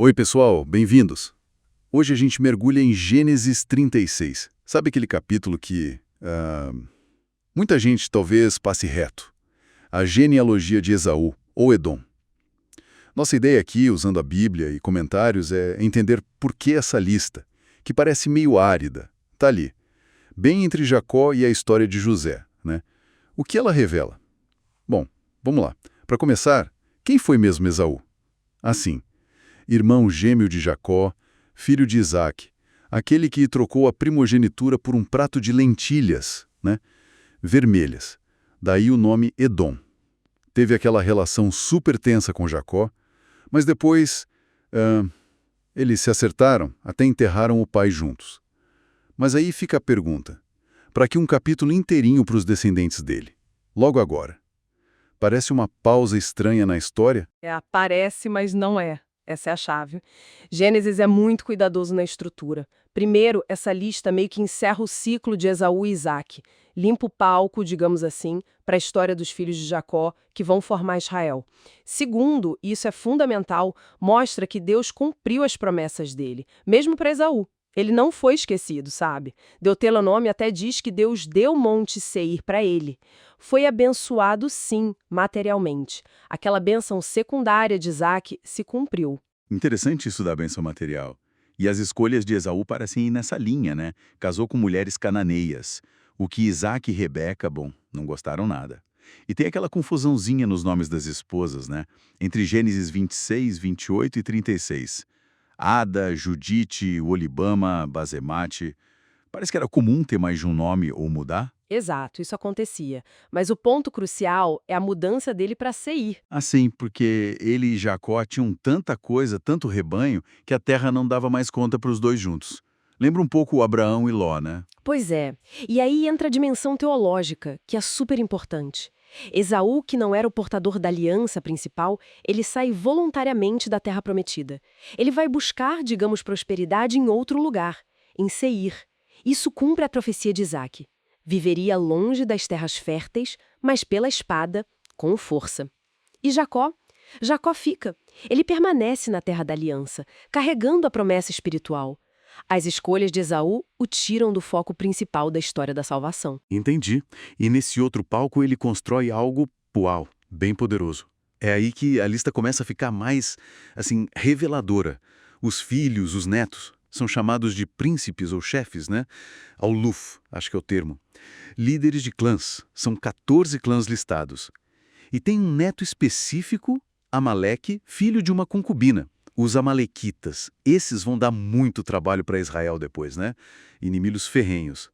Oi, pessoal, bem-vindos. Hoje a gente mergulha em Gênesis 36. Sabe aquele capítulo que muita gente talvez passe reto? A genealogia de Esaú, ou Edom. Nossa ideia aqui, usando a Bíblia e comentários, é entender por que essa lista, que parece meio árida, está ali, bem entre Jacó e a história de José, né? O que ela revela? Bom, vamos lá. Para começar, quem foi mesmo Esaú? Assim, irmão gêmeo de Jacó, filho de Isaac, aquele que trocou a primogenitura por um prato de lentilhas, né? Vermelhas. Daí o nome Edom. Teve aquela relação super tensa com Jacó, mas depois eles se acertaram, até enterraram o pai juntos. Mas aí fica a pergunta, para que um capítulo inteirinho para os descendentes dele? Logo agora. Parece uma pausa estranha na história? Parece, mas não é. Essa é a chave. Gênesis é muito cuidadoso na estrutura. Primeiro, essa lista meio que encerra o ciclo de Esaú e Isaac. Limpa o palco, digamos assim, para a história dos filhos de Jacó, que vão formar Israel. Segundo, e isso é fundamental, mostra que Deus cumpriu as promessas dele, mesmo para Esaú. Ele não foi esquecido, sabe? Deuteronômio até diz que Deus deu o Monte Seir para ele. Foi abençoado, sim, materialmente. Aquela bênção secundária de Isaac se cumpriu. Interessante isso da bênção material. E as escolhas de Esaú parecem ir nessa linha, né? Casou com mulheres cananeias. O que Isaac e Rebeca, bom, não gostaram nada. E tem aquela confusãozinha nos nomes das esposas, né? Entre Gênesis 26, 28 e 36. Ada, Judite, Olibama, Bazemate. Parece que era comum ter mais de um nome ou mudar. Exato, isso acontecia. Mas o ponto crucial é a mudança dele para Seir. Assim, porque ele e Jacó tinham tanta coisa, tanto rebanho, que a terra não dava mais conta para os dois juntos. Lembra um pouco Abraão e Ló, né? Pois é. E aí entra a dimensão teológica, que é super importante. Esaú, que não era o portador da aliança principal, ele sai voluntariamente da terra prometida. Ele vai buscar, digamos, prosperidade em outro lugar, em Seir. Isso cumpre a profecia de Isaac. Viveria longe das terras férteis, mas pela espada, com força. E Jacó? Jacó fica. Ele permanece na terra da aliança, carregando a promessa espiritual. As escolhas de Esaú o tiram do foco principal da história da salvação. Entendi. E nesse outro palco ele constrói algo, uau, bem poderoso. É aí que a lista começa a ficar mais, assim, reveladora. Os filhos, os netos, são chamados de príncipes ou chefes, né? Auluf, acho que é o termo. Líderes de clãs, são 14 clãs listados. E tem um neto específico, Amaleque, filho de uma concubina. Os amalequitas, esses vão dar muito trabalho para Israel depois, né? Inimigos ferrenhos.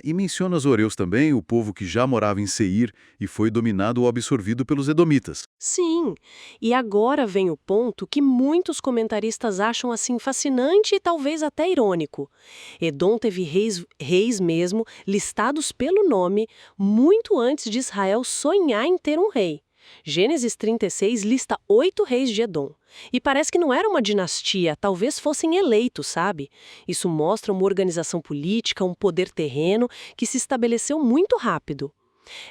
E menciona os Horeus também, o povo que já morava em Seir e foi dominado ou absorvido pelos Edomitas. Sim, e agora vem o ponto que muitos comentaristas acham assim fascinante e talvez até irônico. Edom teve reis mesmo, listados pelo nome, muito antes de Israel sonhar em ter um rei. Gênesis 36 lista 8 reis de Edom. E parece que não era uma dinastia, talvez fossem eleitos, sabe? Isso mostra uma organização política, um poder terreno que se estabeleceu muito rápido.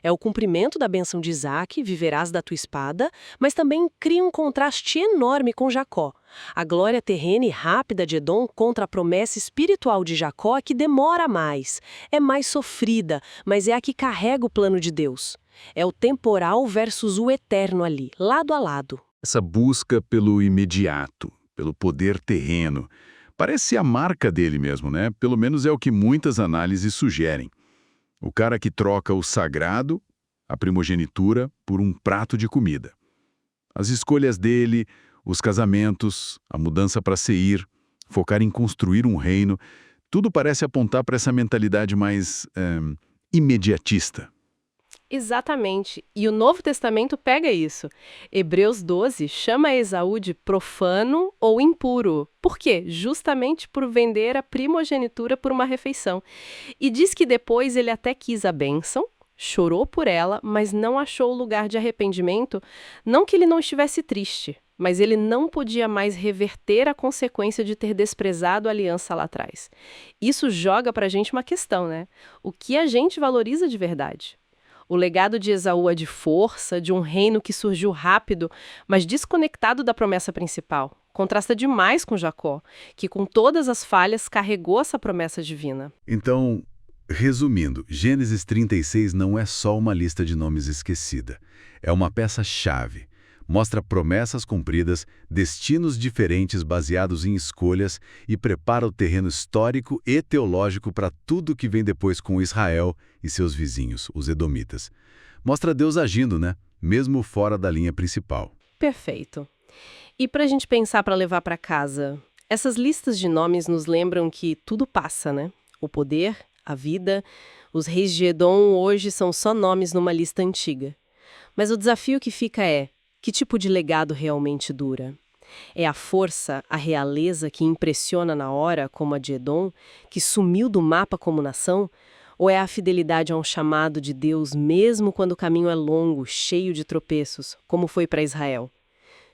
É o cumprimento da bênção de Isaac, viverás da tua espada, mas também cria um contraste enorme com Jacó. A glória terrena e rápida de Edom contra a promessa espiritual de Jacó que demora mais. É mais sofrida, mas é a que carrega o plano de Deus. É o temporal versus o eterno ali, lado a lado. Essa busca pelo imediato, pelo poder terreno, parece a marca dele mesmo, né? Pelo menos é o que muitas análises sugerem. O cara que troca o sagrado, a primogenitura, por um prato de comida. As escolhas dele, os casamentos, a mudança para Seir, focar em construir um reino, tudo parece apontar para essa mentalidade mais imediatista. Exatamente. E o Novo Testamento pega isso. Hebreus 12 chama Esaú de profano ou impuro. Por quê? Justamente por vender a primogenitura por uma refeição. E diz que depois ele até quis a bênção, chorou por ela, mas não achou lugar de arrependimento. Não que ele não estivesse triste, mas ele não podia mais reverter a consequência de ter desprezado a aliança lá atrás. Isso joga pra gente uma questão, né? O que a gente valoriza de verdade? O legado de Esaú é de força, de um reino que surgiu rápido, mas desconectado da promessa principal, Contrasta demais com Jacó, que com todas as falhas carregou essa promessa divina. Então, resumindo, Gênesis 36 não é só uma lista de nomes esquecida. É uma peça-chave. Mostra promessas cumpridas, destinos diferentes baseados em escolhas e prepara o terreno histórico e teológico para tudo que vem depois com Israel e seus vizinhos, os edomitas. Mostra Deus agindo, né? Mesmo fora da linha principal. Perfeito. E para a gente pensar para levar para casa, essas listas de nomes nos lembram que tudo passa, né? O poder, a vida, os reis de Edom hoje são só nomes numa lista antiga. Mas o desafio que fica é, que tipo de legado realmente dura? É a força, a realeza que impressiona na hora, como a de Edom, que sumiu do mapa como nação? Ou é a fidelidade a um chamado de Deus mesmo quando o caminho é longo, cheio de tropeços, como foi para Israel?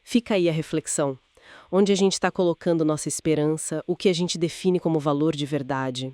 Fica aí a reflexão. Onde a gente está colocando nossa esperança, o que a gente define como valor de verdade?